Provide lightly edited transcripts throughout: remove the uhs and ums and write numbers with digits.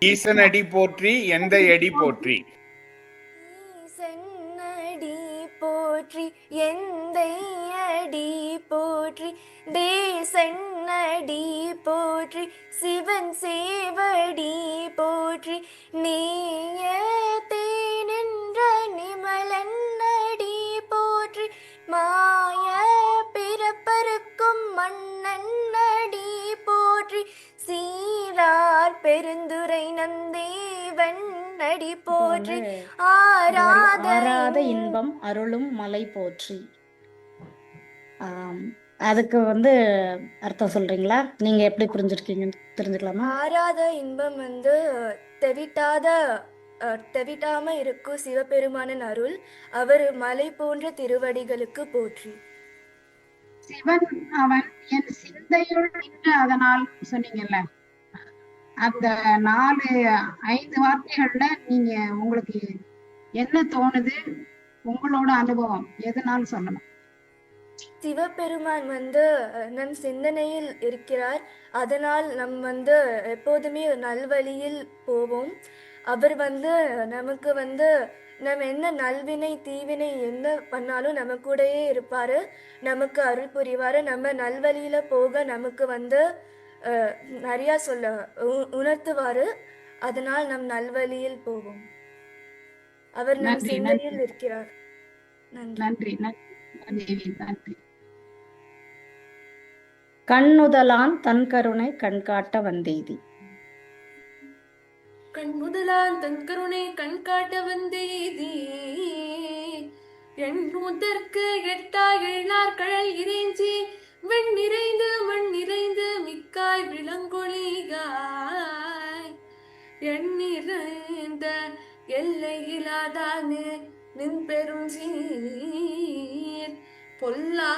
ஈசனடி போற்றி எந்த எடி போற்றி. ஈசனடி போற்றி எந்தை அடி போற்றி தேசனடி போற்றி சிவன் சேவடி போற்றி நீயத்தே நின்ற நிமலன் அடி போற்றி மாய பிறப்பருக்கும் மன்னன் அடி போற்றி சீரார் பெருந்துரை நந்தேவன் அடி போற்றி ஆராத இன்பம் அருளும் மலை போற்றி. அதுக்கு அர்த்தம் சொல்றீங்களா? நீங்க எப்படி புரிஞ்சிருக்கீங்கன்னு தெரிஞ்சுக்கலாமா? ஆராத இன்பம் தெவிட்டாம இருக்கும் சிவபெருமானின் அருள். அவர் மலை போன்ற திருவடிகளுக்கு போற்றி. சிவன் அவன் என் சிந்தையுள் நின்று, அதனால் சொன்னீங்கல்ல, அந்த 4-5 வார்த்தைகள்ல நீங்க உங்களுக்கு என்ன தோணுது? உங்களோட அனுபவம் எதனால சொல்லலாம்? சிவபெருமான் நம் சிந்தனையில் இருக்கிறார். அதனால் நம் எப்போதுமே நல்வழியில் போவோம். அவர் நமக்கு நம்ம என்ன நல்வினை தீவினை என்ன பண்ணாலும் நம்ம கூடயே இருப்பாரு, நமக்கு அருள் புரிவாரு. நம்ம நல்வழியில போக நமக்கு நிறைய உணர்த்துவாரு. அதனால் நம் நல்வழியில் போவோம். அவர் நம் சிந்தையில் இருக்கிறார். நன்றி நன்றி நன்றி. கண்ணுதலான் தன் கருணை கண்காட்ட வந்தேதி. கண்முதலான் தன் கருணை கண்காட்ட வந்தேதி எண்ணுதற்கு எட்டாய் எழார் கழல் இறைஞ்சி வெண் நிறைந்து மண் நிறைந்து மிக்காய் விளங்கொழிகாய் எண் நிறைந்த எல்லை இல்லாதானே நின் பெரும் சீர் பொல்லா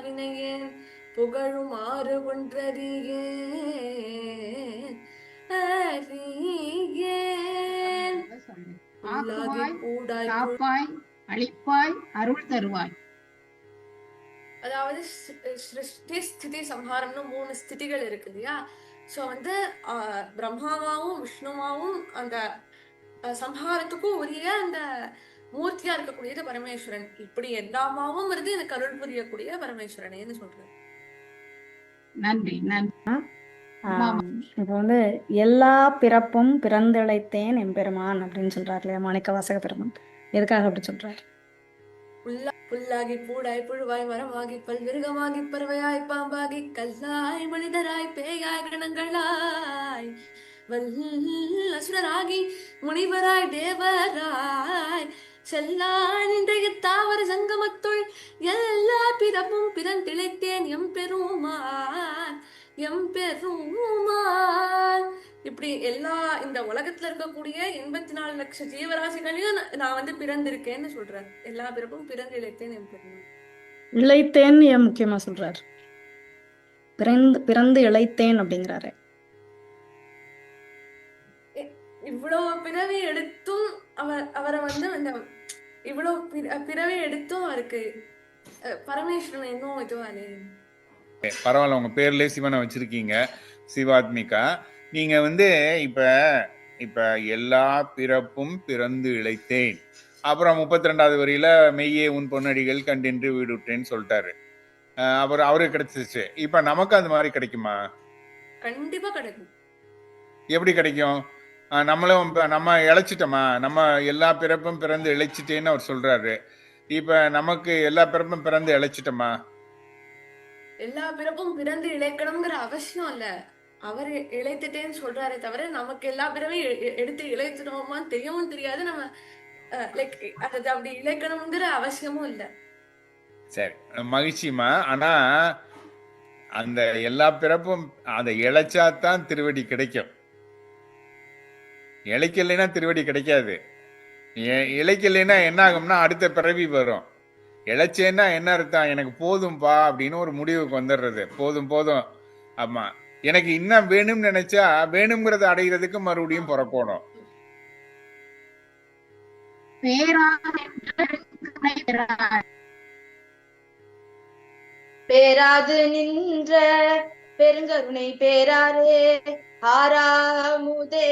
வினையேன் புகழும் ஆறு ஒன்றறியேன் அளிப்பாய் அருள் தருவாய். அதாவது சிருஷ்டி ஸ்திதி சம்ஹாரம்னு 3 ஸ்திதிகள் இருக்கு இல்லையா? சோ பிரம்மாவாவும் விஷ்ணுவாவும் அந்த சம்ஹாரத்துக்கும் உரிய அந்த மூர்த்தியா இருக்கக்கூடியது பரமேஸ்வரன். இப்படி எல்லாமாவும் இருந்து எனக்கு அருள் புரியக்கூடிய பரமேஸ்வரனேன்னு சொல்றேன். நன்றி நன்றி. இப்ப எல்லா பிறப்பும் பிறந்திழைத்தேன் எம்பெருமான் அப்படின்னு சொல்றாரு இல்லையா மாணிக்க வாசக பெருமான்? எதுக்காக அப்படி சொல்றாரு? புல்லாகி பூடாய் புழுவாய் மரமாகி பல்விருகமாகி பறவையாய் பாம்பாகி கல்லாய் மனிதராய் பேயாய் கணங்களாய் வல்லசுரராகி முனிவராய் தேவராய் செல்லான் இன்றைய தாவர சங்கமத்துள் எல்லா பிறப்பும் பிறந்திழைத்தேன் எம்பெருமான் எம்பெருமான். இப்படி எல்லா இந்த உலகத்துல இருக்கக்கூடிய 84 லட்சம் ஜீவராசிகளையும் நான் பிறந்திருக்கேன்னு சொல்றேன். எல்லா பிறப்பும் பிறந்து இழைத்தேன் எம்பெருமான். இழைத்தேன் ஏன் முக்கியமா சொல்றாரு? பிறந்து இழைத்தேன் அப்படிங்கிறாரு. இவ்வளவு பிறவி எடுத்தும் அவரை இவ்வளவு பிறவி எடுத்தும் அவருக்கு பரமேஸ்வரன் இன்னும் இதுவானே. பரவாயில்ல, உங்க பேர்லயே சிவனை வச்சிருக்கீங்க, சிவாத்மிகா. நீங்க இப்ப இப்ப எல்லா பிறப்பும் பிறந்து இழைத்தேன், அப்புறம் 32வது வரியில மெய்யே உன் பொன்னடிகள் கண்டின்று வீடுட்டேன்னு சொல்லிட்டாரு. அப்புறம் அவருக்கு கிடைச்சிச்சு. இப்ப நமக்கு அது மாதிரி கிடைக்குமா? கண்டிப்பா கிடைக்கும். எப்படி கிடைக்கும்? நம்மளும் நம்ம இழைச்சிட்டோமா? நம்ம எல்லா பிறப்பும் பிறந்து இழைச்சிட்டேன்னு அவர் சொல்றாரு. இப்ப நமக்கு எல்லா பிறப்பும் பிறந்து இழைச்சிட்டோமா? எல்லா பிறப்பும் பிறந்து இழைக்கணுங்கிற அவசியம் இல்ல. அவர் இழைத்துட்டேன்னு சொல்றாரே தவிர நமக்கு எல்லா பிறவையும் எடுத்து இழைத்துட்டோமான்னு தெரியவும் தெரியாது. நம்ம அது அப்படி இழைக்கணுங்கிற அவசியமும் இல்ல. சரி, மகிழ்ச்சிமா. ஆனா அந்த எல்லா பிறப்பும் அதை இழைச்சாதான் திருவடி கிடைக்கும். இழைக்கலைன்னா திருவடி கிடைக்காது. இழைக்கலைன்னா என்ன ஆகும்னா அடுத்த பிறவி வரும். இழைச்சேன்னா என்ன அர்த்தம்? எனக்கு போதும்பா அப்படின்னு ஒரு முடிவுக்கு வந்துடுறது. போதும் போதும், ஆமா, எனக்கு இன்னும் வேணும்னு நினைச்சா வேணுங்கிறத அடைகிறதுக்கு மறுபடியும் பிறக்கணும். பேராது நின்ற பெருங்கருணை பேராரே ஆறாமுதே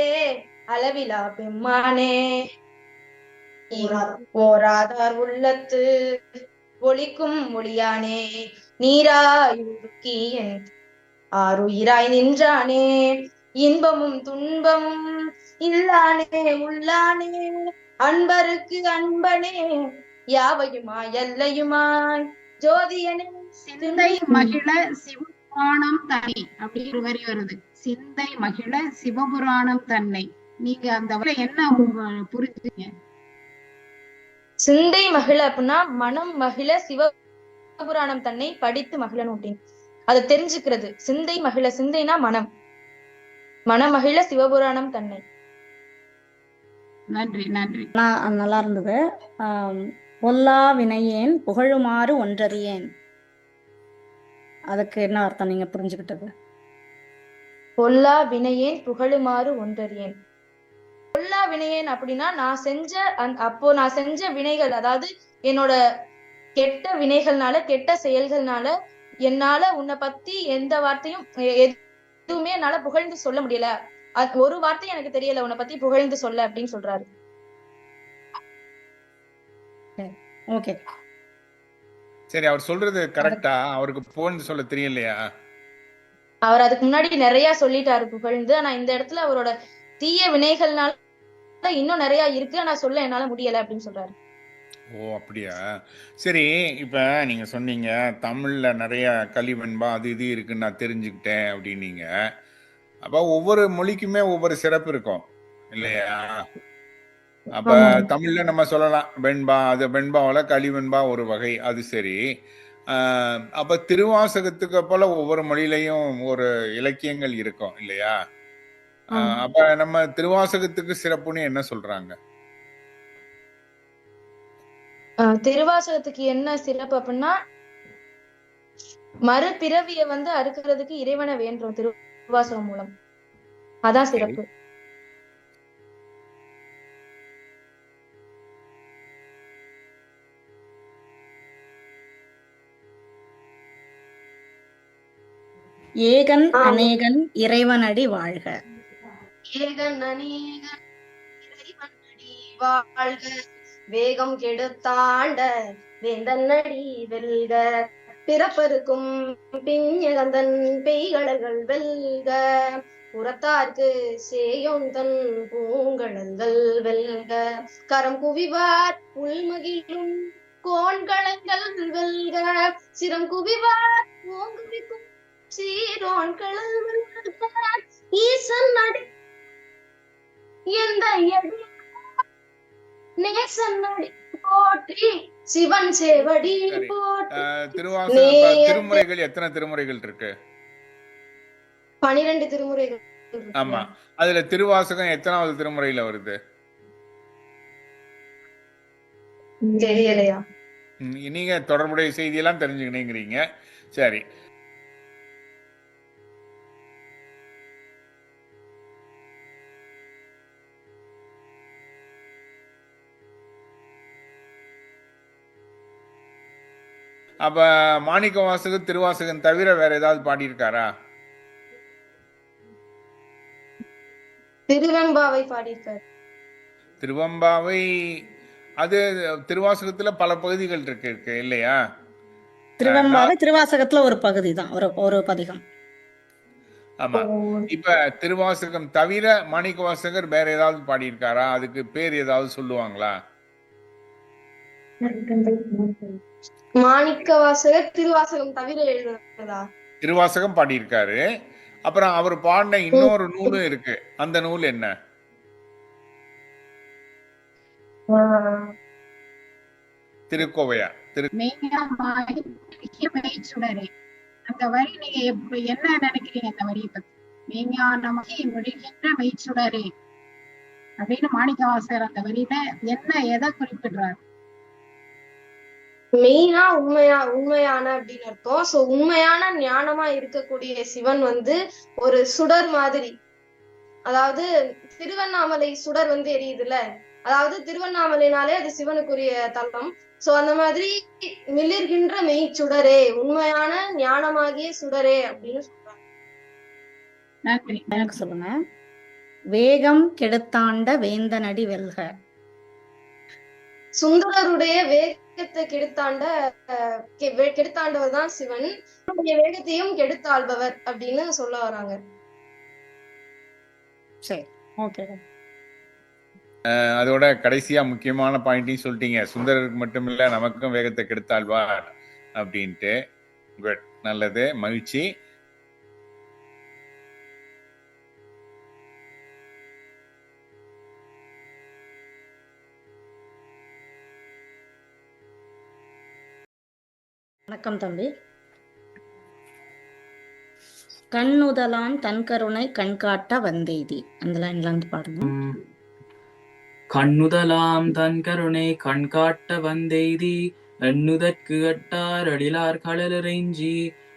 அளவிலா பெம்மானே ஓராதார் உள்ளத்து ஒளிக்கும் ஒளியானே நீராயுருக்கி என் ஆறுயிராய் நின்றானே இன்பமும் துன்பமும் இல்லானே உள்ளானே அன்பருக்கு அன்பனே யாவையுமாய் எல்லையுமாய் ஜோதியனே சிந்தை மகிழ சிவபுராணம் தன்னை அப்படி ஒரு வரி வருது. சிந்தை மகிழ சிவபுராணம் தன்னை. நீங்க அந்த வரை என்ன புரிஞ்சுங்க? சிந்தை மகிழ அப்படின்னா மனம் மகிழ சிவபுராணம் தன்னை படித்து மகிழணும் அப்படின்னு அதை தெரிஞ்சுக்கிறது. சிந்தை மகிழ, சிந்தைனா மனம், மனமகிழ சிவபுராணம் தன்னை. நன்றி நன்றி. நல்லா இருந்தது. பொல்லா வினையேன் புகழுமாறு ஒன்றறியேன், அதுக்கு என்ன அர்த்தம் நீங்க புரிஞ்சுக்கிட்டது? பொல்லா வினையேன் புகழுமாறு ஒன்றறியேன். பொல்லா வினையேன் அப்படின்னா நான் செஞ்ச வினைகள், அதாவது என்னோட கெட்ட வினைகள்னால கெட்ட செயல்கள்னால என்னால உன்னை பத்தி எந்த வார்த்தையும் எதுவுமே என்னால புகழ்ந்து சொல்ல முடியல. ஒரு வார்த்தை எனக்கு தெரியல உன்னை பத்தி புகழ்ந்து சொல்ல அப்படின்னு சொல்றாரு. ஓகே, சரி, அவர் சொல்றது கரெக்டா? அவருக்கு புகழ்ந்து சொல்ல தெரியலையா? அவர் அதுக்கு முன்னாடி நிறைய சொல்லிட்டாரு புகழ்ந்து. ஆனா இந்த இடத்துல அவரோட தீய வினைகள்னால இன்னும் நிறைய இருக்கு, ஆனா சொல்ல என்னால முடியல அப்படின்னு சொல்றாரு. ஓ, அப்படியா? சரி, இப்ப நீங்க சொன்னீங்க தமிழ்ல நிறைய கலிவெண்பா அது இது இருக்குன்னு நான் தெரிஞ்சுக்கிட்டேன் அப்படின்னீங்க. அப்ப ஒவ்வொரு மொழிக்குமே ஒவ்வொரு சிறப்பு இருக்கும் இல்லையா? அப்ப தமிழ்ல நம்ம சொல்லலாம் வெண்பா, அது வெண்பாவில கலிவெண்பா ஒரு வகை, அது சரி. அப்ப திருவாசகத்துக்கு போல ஒவ்வொரு மொழியிலையும் ஒரு இலக்கியங்கள் இருக்கும் இல்லையா? அப்ப நம்ம திருவாசகத்துக்கு சிறப்புன்னு என்ன சொல்றாங்க? திருவாசகத்துக்கு என்ன சிறப்பு அப்படின்னா மறுபிறவிய அறுக்கிறதுக்கு இறைவனை வேண்டுறோம் திருவாசகம் மூலம், அதான் சிறப்பு. ஏகன் அநேகன் இறைவனடி வாழ்க. ஏகன் அநேகன் இறைவனடி வாழ்க, வேகம் கெடுத்தாண்ட வேந்தனடி வெல்க, பிறப்பருக்கும் பிஞ்சகந்தன் பெய்கடல்கள் வெல்க, புறத்தார்க்கு சேயோந்தன் பூங்கடல்கள் வெல்க, கரம் குவிவார் உள்மகிழும் கோண்களங்கள் வெல்க, சிரம் குவிவார் ஓங்குவிக்கும் சீரோன்கள் வெல்க, ஈசன் அடி எந்த எடி நேசன் அடி போற்றி, சிவன் சேவடி போற்றி. திருமுறைகள் எத்தனை திருமுறைகள் இருக்கு? 12 திருமுறைகள். ஆமா, அதுல திருவாசகம் எத்தனாவது திருமுறையில வருது? தெரியலையா? நீங்க தொடர்புடைய செய்தியெல்லாம் தெரிஞ்சுக்கணுங்கிறீங்க. சரி, அப்ப மாணிக்க வாசகர் திருவாசகம் தவிர வேற ஏதாவது பாடியிருக்காரா? திருவெம்பாவை பாடியிருக்காரு. திருவெம்பாவை அது திருவாசகத்துல பல பகுதிகள் இருக்கு இல்லையா? திருவெம்பாவை திருவாசகத்துல ஒரு பகுதி தான், ஒரு பதிகம். ஆமா. இப்ப திருவாசகம் தவிர மாணிக்க வாசகர் வேற ஏதாவது பாடியிருக்காரா? அதுக்கு பேர் ஏதாவது சொல்லுவாங்களா? மாணிக்க வாசகர் திருவாசகம் தவிர எழுதுறதா? திருவாசகம் பாடியிருக்காரு. அப்புறம் அவர் பாடின இன்னொரு நூலும் இருக்கு, அந்த நூல் என்ன? திருக்கோவையா? மெய்ச்சுடரே. அந்த வரி நீங்க என்ன நினைக்கிறீங்க? அந்த வரியை பத்தி மெய்ஞானமாகி முடிகின்ற மெய்ச்சுடரே அப்படின்னு மாணிக்கவாசகர் அந்த வரியில என்ன எதை குறிப்பிடுறாரு? மெய்னா உண்மையான அப்படின்னு அர்த்தம். சோ உண்மையான ஞானமா இருக்கக்கூடிய சிவன் ஒரு சுடர் மாதிரி, அதாவது திருவண்ணாமலை சுடர் எரியுதுல, அதாவது திருவண்ணாமலைனாலே அது சிவனுக்குரிய தலம். சோ அந்த மாதிரி மிளிர்கின்ற மெய் சுடரே, உண்மையான ஞானமாகிய சுடரே அப்படின்னு சொல்றாங்க. நன்றி. எனக்கு சொல்லுங்க. வேகம் கெடுத்தாண்ட வேந்தனடி வெல்க. சுந்தரருடைய வேகத்தை கெடுத்தாண்டவர் தான் சிவன். வேகத்தையும் கெடுத்தாள்பவர் அப்படின்னு சொல்ல வராங்க. சரி, ஓகே. அதோட கடைசியா முக்கியமான பாயிண்ட்டையும் சொல்லிட்டீங்க. சுந்தரருக்கு மட்டும் இல்ல நமக்கும் வேகத்தை கெடுத்தாழ்வார் அப்படின்ட்டு. குட், நல்லது, மகிழ்ச்சி. வணக்கம் தம்பி. கண்ணுதலான் தன் கருணை கண்காட்ட வந்தெய்தி, அந்த லைன்ல இருந்து பாருங்க. கண்ணுதலாம் தன் கருணை கண்காட்ட வந்தெய்தி எண்ணுதற்கு எட்டார் எழிலார் கடலிறைஞ்சி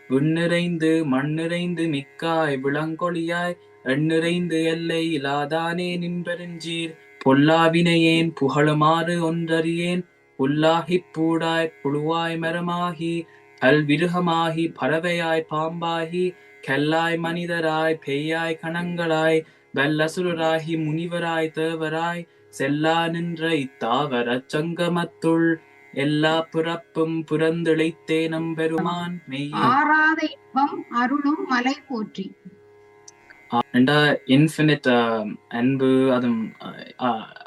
விண்ணிறைந்து மண்ணிறைந்து மிக்காய் விளங்கொழியாய் எண்ணிறைந்து எல்லை இலாதானே நின்பெருஞ்சீர் பொல்லாவினையேன் புகழுமாறு ஒன்றறியேன் புல்லாகிப் பூடாய் புழுவாய் மரமாகி பல்விருகமாகி பறவையாய் பாம்பாகி கெல்லாய் மனிதராய் பெய்யாய் கணங்களாய் வல்லசுரராகி முனிவராய் தேவராய் செல்லா நின்ற இத்தாவரச் சங்கமத்துள் எல்லா பிறப்பும் புறந்திழைத்தே நம்பெருமான் மெய்யே. ஆறாத இன்பம் அருளும் மலை போற்றி. இன்ஃபினிட் அன்பு அதும்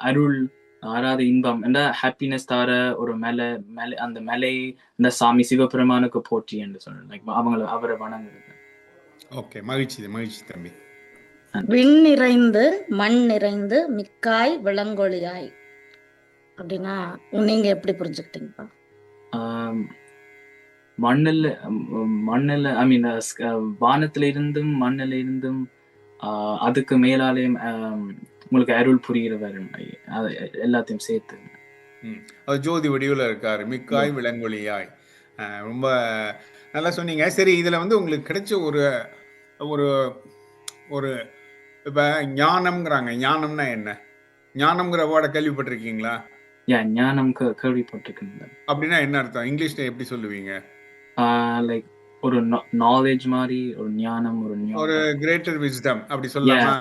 அருள் ஆறாத இன்பம் என்ற ஹாப்பினஸ் தார ஒரு மலை அந்த மலை இந்த சாமி சிவபெருமானுக்கு போற்றி என்று சொல்றேன். அவரை வணங்குறது. ஓகே, மகிழ்ச்சி மகிழ்ச்சி தம்பி. விண் நிறைந்து மண் நிறைந்து மிக்காய் விளங்கொழியாய் அப்படின்னா நீங்க எப்படி புரிஞ்சுக்கிட்டீங்கப்பா? மண்ணில் ஐ மீன் வானத்துல இருந்தும் மண்ணில இருந்தும் அதுக்கு மேலாலே உங்களுக்கு அருள் புரிகிறவர் எல்லாத்தையும் சேர்த்து அது ஜோதி வடிவில் இருக்காரு. மிக்காய் விளங்கொழியாய். ரொம்ப நல்லா சொன்னீங்க. சரி, இதுல வந்து உங்களுக்கு கிடைச்ச ஒரு ஒரு ஒரு இப்ப ஞானம்ங்கிறாங்க. ஞானம்னா என்ன? ஞானம்ங்கிற வேர்டை கேள்விப்பட்டிருக்கீங்களா? ஞானம் கேள்விப்பட்டிருக்கேன். அப்படின்னா என்ன அர்த்தம்? இங்கிலீஷ்ல எப்படி சொல்லுவீங்க? லைக் ஒரு நாலேஜ் மாதிரி, ஒரு ஞானம், ஒரு கிரேட்டர் விஸ்டம் அப்படி சொல்லலாமா?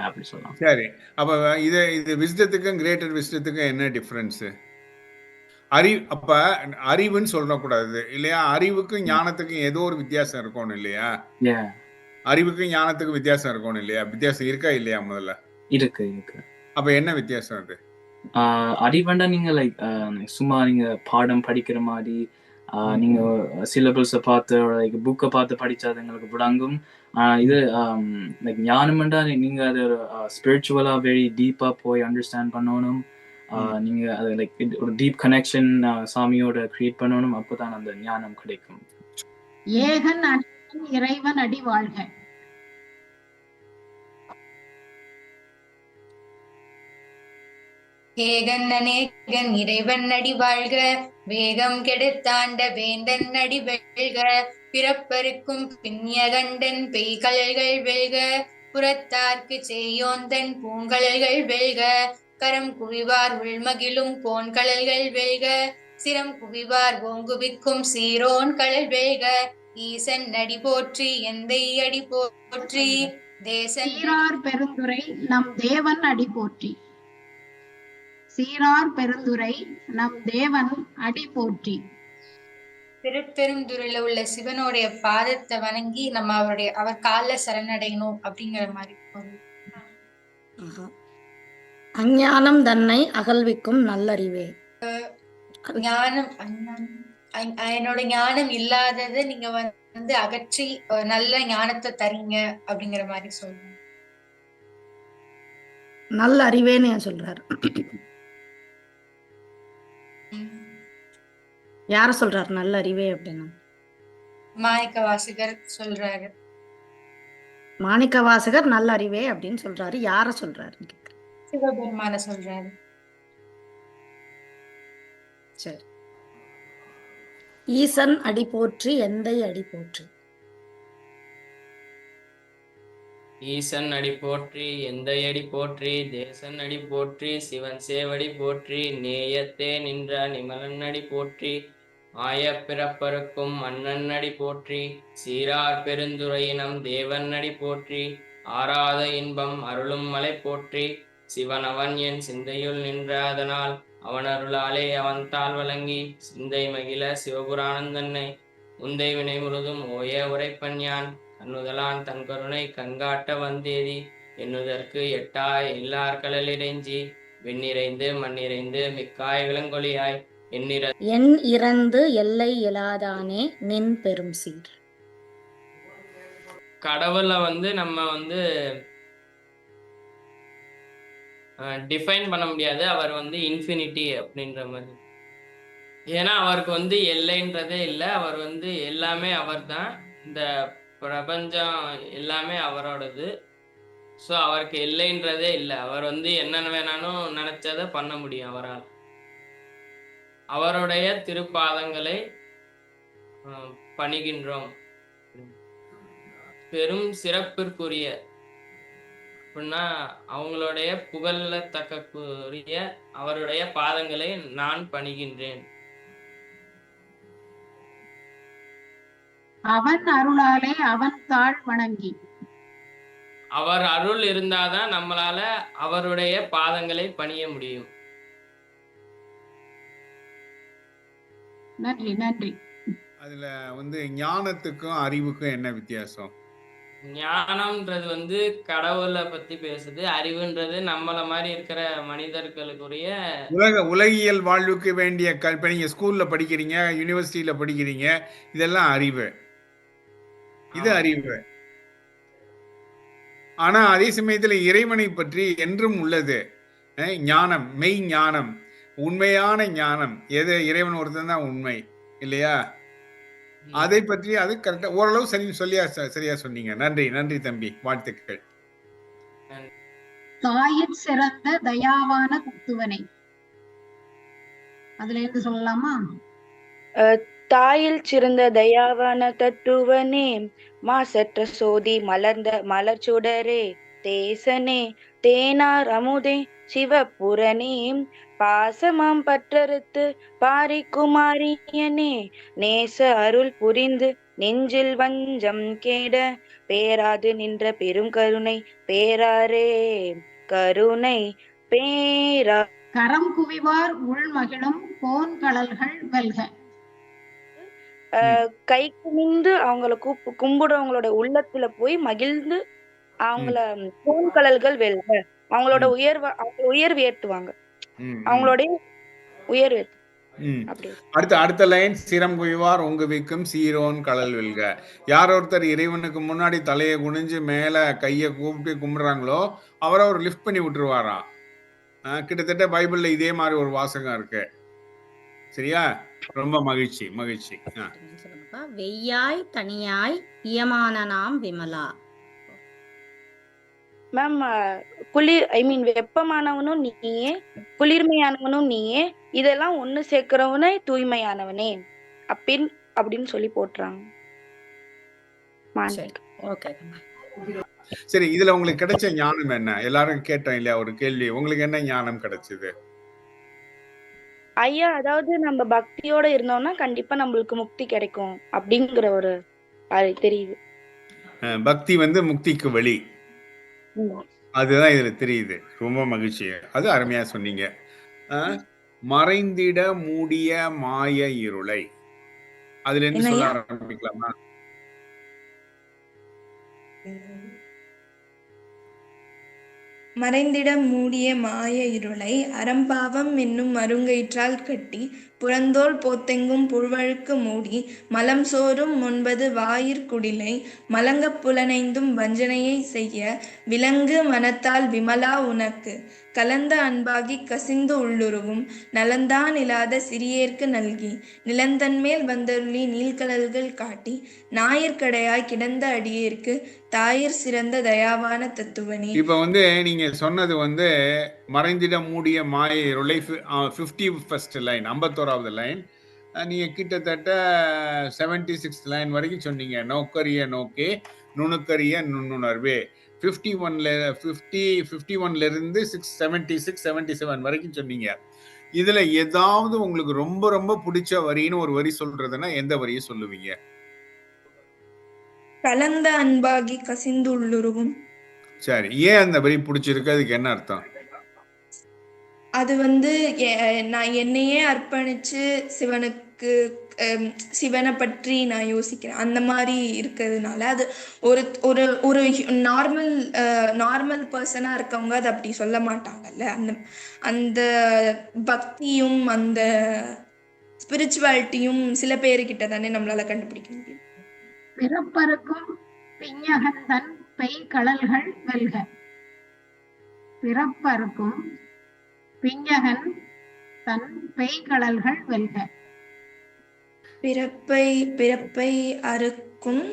அப்படி சொல்லலாம். சரி, அப்ப இது விஸ்டத்துக்கும் கிரேட்டர் விஸ்டத்துக்கும் என்ன டிஃபரன்ஸ்? அப்ப அறிவுன்னு சொல்லக்கூடாது இல்லையா? அறிவுக்கும் ஞானத்துக்கும் ஏதோ ஒரு வித்தியாசம் இருக்கணும் இல்லையா? அறிவுக்கும் ஞானத்துக்கும் வித்தியாசம் இருக்கணும் இல்லையா? வித்தியாசம் இருக்கா இல்லையா? முதல்ல இருக்கு. அப்ப என்ன வித்தியாசம் அது? அறிவுண்டா நீங்க லைக் சும்மா நீங்க பாடம் படிக்கிற மாதிரி நீங்க சிலபஸை பார்த்து லைக் புக்கை பார்த்து படிச்சா அது எங்களுக்கு விளங்கும். இது லைக் ஞானம்ண்டா நீங்க அது ஸ்பிரிச்சுவலா வெரி டீப்பா போய் அண்டர்ஸ்டாண்ட் பண்ணணும். நீங்க அது லைக் ஒரு டீப் கனெக்ஷன் சாமியோட கிரியேட் பண்ணணும். அப்போதான் அந்த ஞானம் கிடைக்கும். ஏகன் இறைவன் அடி வாழ்க. ஏகன் அநேகன் இறைவன் அடி வாழ்க. வேகம் கெடுத்தாண்ட வேந்தன் அடி வெல்க. பிறப்பருக்கும் பின்யகண்டன் பெய்கல்கள் வெல்க. புறத்தார்க்கு செய்யோந்தன் பூங்கழல்கள் வெல்க. கரம் குவிவார் உள்மகிழும் கோன்கழல்கள் வெல்க. சிரம் குவிவார் ஓங்குவிக்கும் சீரோன் கழல் வெல்க. ஈசன் அடி போற்றி எந்தை அடி போற்றி. தேசன் சீரார் பெருந்துரை நம் தேவன் அடி போற்றி. சீரார் பெருந்துரை நம் தேவன் அடி போற்றி. திருப்பெருந்துறையில உள்ள சிவனுடைய பாதத்தை வணங்கி நம்ம அவர் கால சரணடையணும் அப்படிங்கிற மாதிரி அஞ்ஞானம் தன்னை அகழ்விக்கும் நல்லறிவே. ஞானம் என்னோட ஞானம் இல்லாததை நீங்க வந்து அகற்றி நல்ல ஞானத்தை தரீங்க அப்படிங்கிற மாதிரி சொல்லுங்க. நல்ல அறிவேன்னு ஏன் சொல்றாரு? யார சொல்றாரு நல்ல அறிவே அப்படின்னு? மாணிக்க வாசகர் சொல்றாரு. மாணிக்க வாசகர் நல்ல அறிவே அப்படின்னு சொல்றாரு. யார சொல்றாரு? சிவபெருமான சொல்றாரு. சரி. ஈசன் அடி போற்றி எந்தை அடி போற்றி. ஈசன் அடி போற்றி எந்தை அடி போற்றி. தேசன் அடி போற்றி சிவன் சேவடி போற்றி. நேயத்தே நின்ற நிமலன் அடி போற்றி. ஆய பிறப்பருக்கும் மன்னன் அடி போற்றி. சீரார் பெருந்துரை நம் தேவன் அடி போற்றி. ஆறாத இன்பம் அருளும் மலை போற்றி சிவன் அவன் என் சிந்தையுள் நின்ற அதனால் அவன் அருளாலே அவன் தாள் வழங்கி சிந்தை மகிழ சிவபுராணம் தன்னை உந்தை வினை முழுதும் ஓய உரைப்பன் யான் கண்ணுதலான் தன் கருணை கண்காட்ட வந்தேதி எண்ணுதற்கு எட்டாய் எல்லார் கடலிறைஞ்சி வெண்ணிறைந்து மண்ணிறைந்து மிக்காய் விலங்கொலியாய் என் இறந்து எல்லை இலாதானே நின் பெரும் சீர். கடவுளை நம்ம டிஃபைன் பண்ண முடியாது. அவர் இன்ஃபினிட்டி அப்படின்ற மாதிரி. ஏன்னா அவருக்கு எல்லைன்றதே இல்லை. அவர் எல்லாமே அவர் தான். இந்த பிரபஞ்சம் எல்லாமே அவரோடது. ஸோ அவருக்கு எல்லைன்றதே இல்லை. அவர் என்னென்ன வேணாலும் நினைச்சதை பண்ண முடியும் அவரால். அவருடைய திருப்பாதங்களை பணிகின்றோம். பெரும் சிறப்பிற்குரிய அப்படின்னா அவங்களுடைய புகழத்தக்கரிய அவருடைய பாதங்களை நான் பணிகின்றேன். அவன் அருளாலே அவன் தாழ் வணங்கி. அவர் அருள் இருந்தாதான் நம்மளால அவருடைய பாதங்களை பணிய முடியும். நன்றி நன்றி. அதுல ஞானத்துக்கும் அறிவுக்கும் என்ன வித்தியாசம்? ஞானம்ன்றது கடவுளை பத்தி பேசுது. அறிவுன்றது நம்மள மாதிரி இருக்கிற மனிதர்களுக்குரிய உலகியல் வாழ்வுக்கு வேண்டிய இப்ப நீங்க ஸ்கூல்ல படிக்கிறீங்க, யூனிவர்சிட்டியில படிக்கிறீங்க, இதெல்லாம் அறிவு. இது அறிவு. ஆனா அதே சமயத்துல இறைவனை பற்றி என்றும் உள்ளது ஞானம், மெய் ஞானம், உண்மையான ஞானம். எது? இறைவன் ஒருத்தன் தான் உண்மை இல்லையா? அதை பற்றி அது கரெக்டா ஓரளவு சரியா சொன்னீங்க. நன்றி நன்றி தம்பி, வாழ்த்துக்கள். தாயிற் சிறந்த தயாவான தத்துவனை, அதுல இருந்து சொல்லலாமா? தாயில் சிறந்த தயாவான தத்துவனே, மாசற்ற சோதி மலர்ந்த மலர்ச்சுடரே, தேசனே தேனார் அமுதே சிவபுரனே, பாசமாம் பற்றறுத்து பாரிக்குமாரியனே, நேச அருள் புரிந்து நெஞ்சில் வஞ்சம் கேட பேராது நின்ற பெரும் கருணை பேராரே கருணை பேரா. கரம் குவிவார் உள்மகிழும் கோன் கடல்கள் வெல்க. கை குமிந்து அவங்கள கும்பிடுறவங்களோட உள்ளத்துல போய் மகிழ்ந்து அவங்கள கோன்கடல்கள் வெல்க. அவங்களோட உயர்வு ஏற்றுவாங்க. அவங்களுடைய உயர்வு அடுத்த லைன், சிரம் குவிவார் உங்குவிக்கும் சீரோன் கடல் வெல்க. யார் ஒருத்தர் இறைவனுக்கு முன்னாடி தலையை குனிஞ்சு மேல கையை கூப்பிட்டு கும்பிடுறாங்களோ அவரை அவர் லிஃப்ட் பண்ணி விட்டுருவாராம். கிட்டத்தட்ட பைபிள்ல இதே மாதிரி ஒரு வாசகம் இருக்கு. சரியா? ரொம்ப மகிழ்ச்சி மகிழ்ச்சி. வெய்யாய் தனியாய் இயமான நாம் விமலா. மேம், வெப்பமானவனும் நீயே, குளிர்மையானவனும் நீயே, இதெல்லாம் ஒண்ணு சேர்க்கிறவனே தூய்மையானவனே அப்படின்னு சொல்லி போட்டுறாங்க. சரி, இதுல உங்களுக்கு கிடைச்ச ஞானம் என்ன? எல்லாரும் கேட்டோம் இல்லையா ஒரு கேள்வி. உங்களுக்கு என்ன ஞானம் கிடைச்சது? ஐயா, அதாவது நம்ம பக்தியோட இருந்தோம்னா கண்டிப்பா நம்மளுக்கு முக்தி கிடைக்கும் அப்படிங்கிற ஒரு தெரியுது. பக்தி முக்திக்கு வழி, அதுதான் இதுல தெரியுது. ரொம்ப மகிழ்ச்சி. அது அருமையா சொன்னீங்க. மறைந்திட மூடிய மாய இருளை, அதுல இருந்து சொல்ல ஆரம்பிக்கலாமா? மறைந்திட மூடிய மாய இருளை அறம்பாவம் என்னும் மருங்கயிற்றால் கட்டி புறந்தோல் போத்தெங்கும் புழுவழுக்கு மூடி மலம் சோறும் 9 வாயிற் குடிலை மலங்கப் புலனைந்தும் வஞ்சனையை செய்ய விலங்கு மனத்தால் விமலா உனக்கு கலந்த அன்பாகி கசிந்து உள்ளுருவும் நலந்தான் இல்லாத சிறியேற்கு நல்கி நிலந்தன்மேல் வந்தருளி நீள்கடல்கள் காட்டி ஞாயிற்கடையாய் கிடந்த அடியேற்கு தாயிற் சிறந்த தயாவான தத்துவனே. இப்ப நீங்க சொன்னது மறைந்திட மூடிய மாய இருளை 51st லைன், 51வது லைன். நீங்க கிட்டத்தட்ட 76th லைன் வரைக்கும் சொன்னீங்க. நோக்கரிய நோக்கே நுணுக்கரிய நுண்ணுணர்வே. 51ல இருந்து 76, 77 வரைக்கும் சொன்னீங்க. இதுல ஏதாவது உங்களுக்கு ரொம்ப ரொம்ப பிடிச்ச வரின்னு ஒரு வரி சொல்றதுன்னா எந்த வரியை சொல்லுவீங்க? கலந்த அன்பாகி கசிந்து உள்ளுருவும். சரி, ஏன் அந்த வரி பிடிச்சிருக்கு? அதுக்கு என்ன அர்த்தம்? அது வந்து நான் என்னையே அர்ப்பணிச்சு சிவனுக்கு சிவனை பற்றி நான் யோசிக்கிறேன் அந்த மாதிரி இருக்கிறதுனால அது ஒரு ஒரு ஒரு நார்மல் பர்சனா இருக்கவங்க அதை அப்படி சொல்ல மாட்டாங்கல்ல. அந்த அந்த பக்தியும் அந்த ஸ்பிரிச்சுவாலிட்டியும் சில பேருக்கிட்ட தானே நம்மளால கண்டுபிடிக்க முடியும். பிறப்பருக்கும் பிஞகந்தன் பெய்கழல்கள் வெல்க. பிறப்பருக்கும் பிஞகன் தன் பெய்கழல்கள் வெல்க. பிறப்பை அறுக்கும்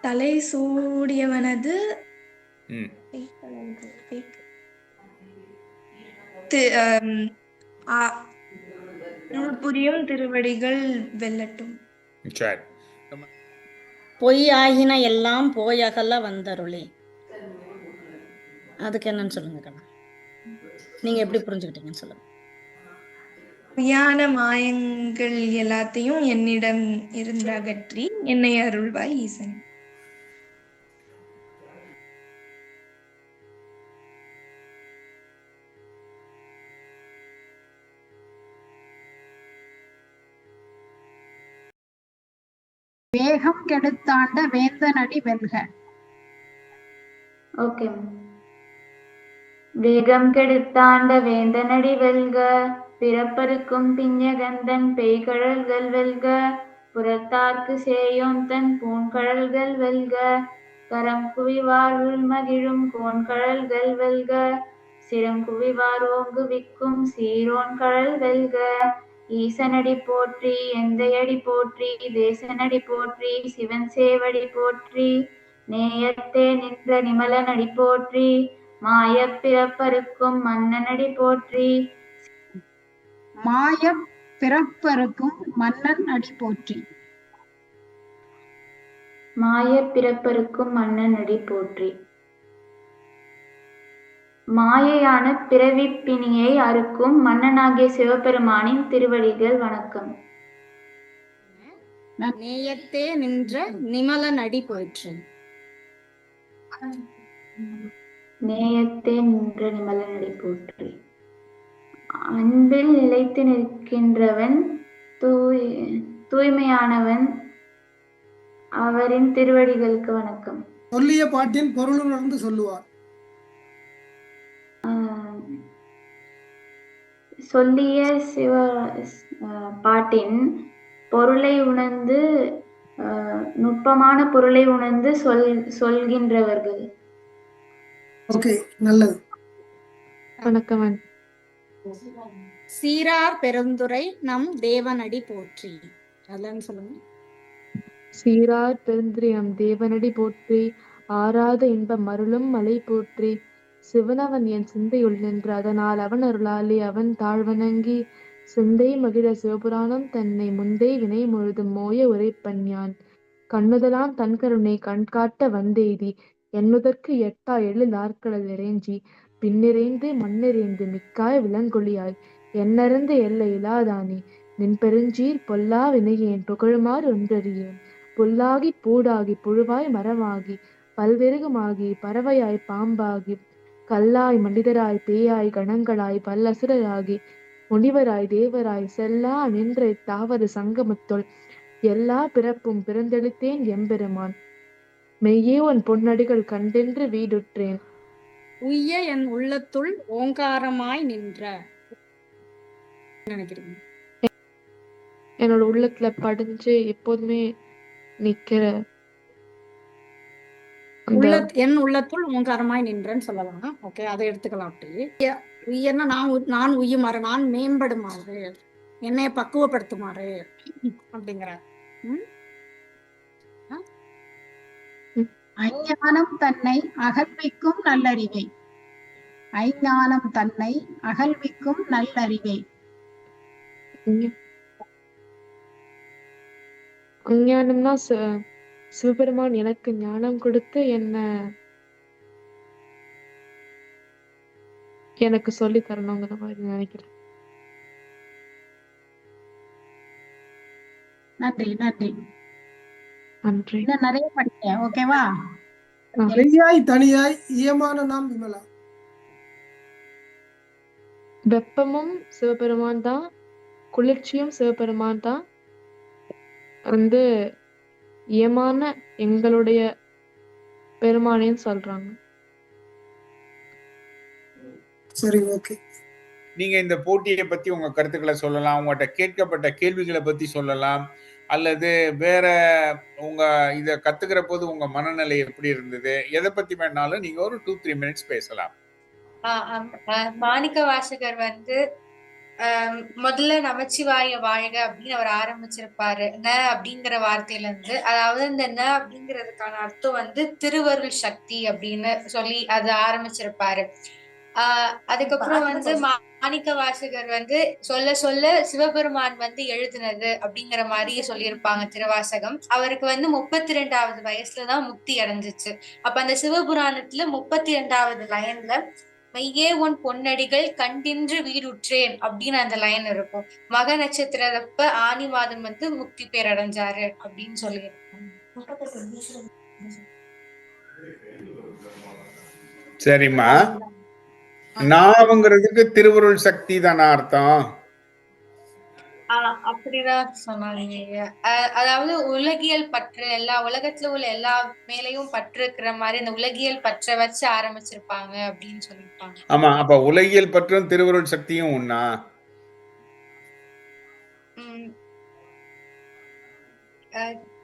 தலை சூடியவனது புரியும் திருவடிகள் வெல்லட்டும். சரி, பொய் ஆகின எல்லாம் போயகல வந்தருளே. அதுக்கு என்னன்னு சொல்லுங்க கண்ணா. நீங்க எப்படி புரிஞ்சுக்கிட்டீங்கன்னு சொல்லுங்க. பொய்யான மாயங்கள் எல்லாத்தையும் என்னிடம் இருந்து அகற்றி என்னை அருள்வாய் ஈசன். வேகம் கெடுத்தாண்ட வேந்தனடி வெல்க. ஓகே. வேகம் கெடுத்தாண்ட வேந்தனடி வெல்க. பிறப்பருக்கும் பிஞகந்தன் பெய்கழல்கள் வெல்க. புறத்தார்க்கு சேயோந்தன் பூங்கழல்கள் வெல்க. கரம் குவிவார் உள்மகிழும் கோன்கழல்கள் வெல்க. சிறங்குவிவார் ஓங்குவிக்கும் சீரோன் கழல் வெல்க. ஈசனடி போற்றி எந்தையடி போற்றி தேசனடி போற்றி சிவன் சேவடி போற்றி. நேயத்தே நின்ற நிமலனடி போற்றி மாயப் பிறப்பருக்கும் மன்னனடி போற்றி. மாயப் பிறப்பருக்கும் மன்னன் அடி போற்றி. மாயப் பிறப்பருக்கும் மன்னன் அடி போற்றி. மாயையான பிறவிப்பிணியை அறுக்கும் மன்னனாகிய சிவபெருமானின் திருவடிகள் வணக்கம். நேயத்தே நின்ற நிமலன் அடி போயிற்று. நேயத்தே நின்ற நிமலனடி போற்றி. அன்பில் நிலைத்து நிற்கின்றவன் தூய்மையானவன் அவரின் திருவடிகளுக்கு வணக்கம். சொல்லிய பாட்டின் பொருள் உணர்ந்து சொல்லுவார். சொல்லிய பாட்டின் பொருளை உணர்ந்து நுட்பமான பொருளை உணர்ந்து சொல்கின்றவர்கள். ஓகே, நல்லது. வணக்கம். சீரார் பெருந்துரை நம் தேவனடி போற்றி. அதெல்லாம் சொல்லுங்க. சீரார் பெருந்துரை நம் தேவனடி போற்றி. ஆறாத இன்பம் அருளும் மலை போற்றி. சிவனவன் என் சிந்தையுள் நின்று அதனால் அவன் அருளாலே அவன் தாழ்வணங்கி சிந்தை மகிழ சிவபுராணம் தன்னை முந்தை வினை முழுதும் மோய உரைப்பன் யான். கண்ணுதலாம் தன் கருணை கண்காட்ட வந்தெய்தி எண்ணுதற்கு எட்டா எழில் ஆர்கடல் இறைஞ்சி பின்னிறைந்து மண்ணிறைந்து மிக்காய் விலங்கொழியாய் எண்ணறிந்த எல்லை இலாதானே நின் பெருஞ்சீர் பொல்லா வினையேன் புகழுமாறு ஒன்றறியேன். புல்லாகி பூடாகி புழுவாய் மரமாகி பல்வெருகுமாகி பறவையாய் பாம்பாகி கல்லாய் மனிதராய் பேயாய் கணங்களாய் பல்லசுரராகி முனிவராய் தேவராய் செல்லா நின்ற தாவர சங்கமத்துள் எல்லா பிறப்பும் பிறந்தெடுத்தேன் எம்பெருமான். மெய்யே உன் பொன்னடிகள் கண்டென்று வீடுற்றேன். உய்ய என் உள்ளத்துள் ஓங்காரமாய் நின்ற. நினைக்கிறீங்க என்னோட உள்ளத்துல படிஞ்சு எப்போதுமே நிக்கிற என் உள்ளத்துள் ஓங்காரமாய் நின்றன்னு சொல்லலாம். ஓகே, அதை எடுத்துக்கலாம். அப்படி உய்யன்னா நான் உய்யுமாறு, நான் மேம்படுமாறு, என்னைய பக்குவப்படுத்துமாறு அப்படிங்கிற. அஞ்ஞானம் தன்னை அகழ்விக்கும் நல்லறிவை. ஐஞானம் தன்னை அகழ்விக்கும் நல்லறிவை. அஞ்ஞானம்னா சிவபெருமான் எனக்கு ஞானம் கொடுத்து எனக்கு சொல்லி தரணுங்கிற மாதிரி நினைக்கிறேன். நன்றி நன்றி. நன்றி. இன்னும் நிறைய படிங்க. ஓகேவா? தனியாய் தனியாய் இயமான நாம் விமலா. வெப்பமும் சிவபெருமான் தான், குளிர்ச்சியும் சிவபெருமான் தான். வந்து இயமான எங்களுடைய பெருமானேன்னு சொல்றாங்க. சரி, ஓகே. நீங்க இந்த போட்டியை பத்தி உங்க கருத்துக்களை சொல்லலாம், உங்கள்கிட்ட கேட்கப்பட்ட கேள்விகளை பத்தி சொல்லலாம், அல்லது வேற உங்க இத கத்துக்கிற போது உங்க மனநிலை எப்படி இருந்தது, எதை பத்தி வேணாலும் நீங்க ஒரு 2-3 மினிட்ஸ் பேசலாம். மாணிக்க வாசகர் வந்து முதல்ல நமச்சிவாய வாழ்க அப்படின்னு அவர் ஆரம்பிச்சிருப்பாரு. ந அப்படிங்கிற வார்த்தையில இருந்து, அதாவது இந்த ந அப்படிங்கிறதுக்கான அர்த்தம் வந்து திருவருள் சக்தி அப்படின்னு சொல்லி அது ஆரம்பிச்சிருப்பாரு. அதுக்கப்புறம் வந்து மாணிக்க வாசகர் வந்து சொல்ல சொல்ல சிவபெருமான் வந்து எழுதினது அப்படிங்கிற மாதிரி சொல்லியிருப்பாங்க திருவாசகம். அவருக்கு வந்து 32வது வயசுலதான் முக்தி அடைஞ்சிச்சு. அப்ப அந்த சிவபுராணத்துல 32வது லைன்ல மெய்யே உன் பொன்னடிகள் கண்டின்று வீடுற்றேன் அப்படின்னு அந்த லைன் இருக்கும். மக நட்சத்திரப்ப ஆனி மாதம் வந்து முக்தி பேர் அடைஞ்சாரு அப்படின்னு சொல்லியிருப்பாங்க. சரிம்மா, நாவுங்கிறதுக்கு திருவருள் சக்தி தானா அர்த்தம்? அப்படிதான் சொன்னாங்க. அதாவது உலகியல் பற்று, எல்லா உலகத்துல உள்ள எல்லா மேலையும் பற்று இருக்கிற மாதிரி இந்த உலகியல் பற்ற வச்சு ஆரம்பிச்சிருப்பாங்க அப்படின்னு சொல்லிருப்பாங்க. ஆமா, அப்ப உலகியல் பற்றும் திருவருள் சக்தியும் ஒண்ணா?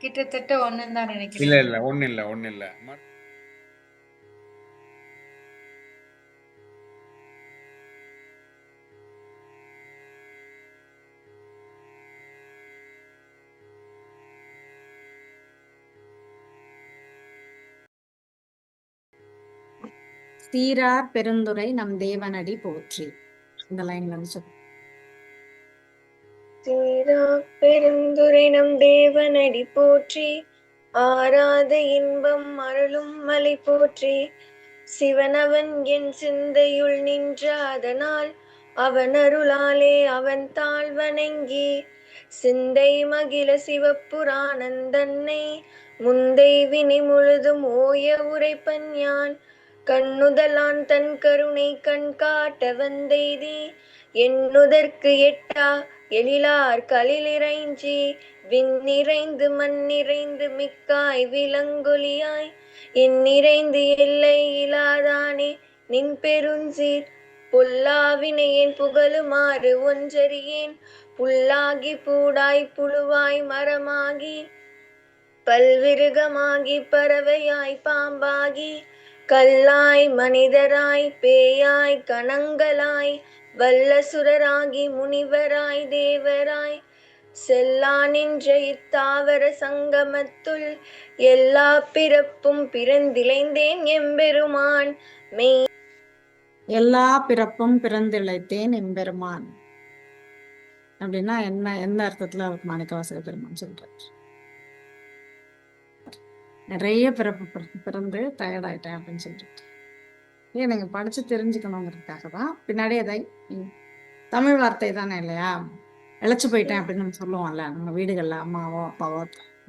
கிட்டத்தட்ட ஒண்ணுன்னு தான் நினைக்கிறேன். இல்ல ஒண்ணு இல்ல. சீரார் பெருந்துரை நம் தேவனடி போற்றி. இந்த லைன்ல இருந்து சொல்லு. சீரார் பெருந்துரை நம் தேவனடி போற்றி, ஆராத இன்பம் அருளும் மலை போற்றி. சிவனவன் என் சிந்தையுள் நின்ற அதனால், அவன் அருளாலே அவன் தாழ் வணங்கி, சிந்தை மகிழ சிவபுராணந்தன்னை முந்தை வினை முழுதும் ஓய உரைப்பன் யான். கண்ணுதலான் தன் கருணை கண் காட்ட வந்தெய்தி, எண்ணுதற்கு எட்டா எழிலார் களிலிறைஞ்சி, விண்ணிறைந்து மண்ணிறைந்து மிக்காய் விலங்கொலியாய், எண்ணிறைந்து எல்லை இலாதானே நின் பெருஞ்சீர். பொல்லாவினையேன் புகழுமாறு ஒன்றறியேன், புல்லாகி பூடாய் புழுவாய் மரமாகி பல்விருகமாகி பறவையாய் பாம்பாகி, கல்லாய் மனிதராய் பேயாய் கணங்களாய் வல்லசுரராகி முனிவராய் தேவராய், செல்லா நின்ற இத்தாவர சங்கமத்துள் எல்லா பிறப்பும் பிறந்திழைந்தேன் எம்பெருமான். மெய் எல்லா பிறப்பும் பிறந்திழைத்தேன் எம்பெருமான் அப்படின்னா என்ன, எந்த அர்த்தத்துல மாணிக்கவாசக பெருமான் சொல்றாரு? நிறைய பிறப்பு பிறந்து டயர்டாயிட்டேன் அப்படின்னு சொல்லிட்டு நீங்க படிச்சு தெரிஞ்சுக்கணுங்கிறதுக்காக தான் பின்னாடி அதை தமிழ் வார்த்தை தானே இல்லையா, இழைச்சு போயிட்டேன் அப்படின்னு நம்ம சொல்லுவோம்ல நம்ம வீடுகள்ல, அம்மாவோ அப்பாவோ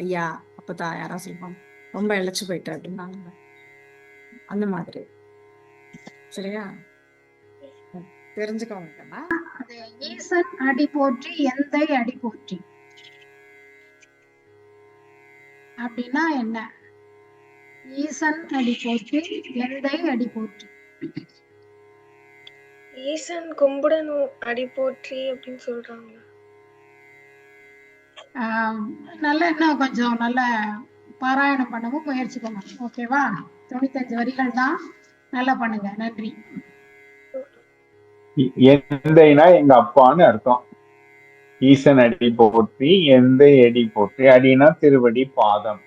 ஐயா அப்பத்தா யாரா சொல்லுவாங்க ரொம்ப இழைச்சு போயிட்டேன் அப்படின்னாங்க, அந்த மாதிரி. சரியா, தெரிஞ்சுக்கோங்க. ஈசன் அடி போற்றி எந்தை அடி போற்றி அப்படின்னா என்ன? ஈசன் அடி போற்றி எந்தை அடி போற்றி. ஈசன் கும்பிடணும் அடி போற்றி அப்படின்னு சொல்றாங்க. நல்ல இன்னும் கொஞ்சம் நல்ல பாராயணம் பண்ணவும் முயற்சி பண்ணணும். ஓகேவா? 95 வரிகள் தான், நல்லா பண்ணுங்க. நன்றி. எந்தைனா எங்க அப்பான்னு அர்த்தம். ஈசன் அடி போற்றி எந்தை அடி போற்றி. அடினா திருவடி பாதம்.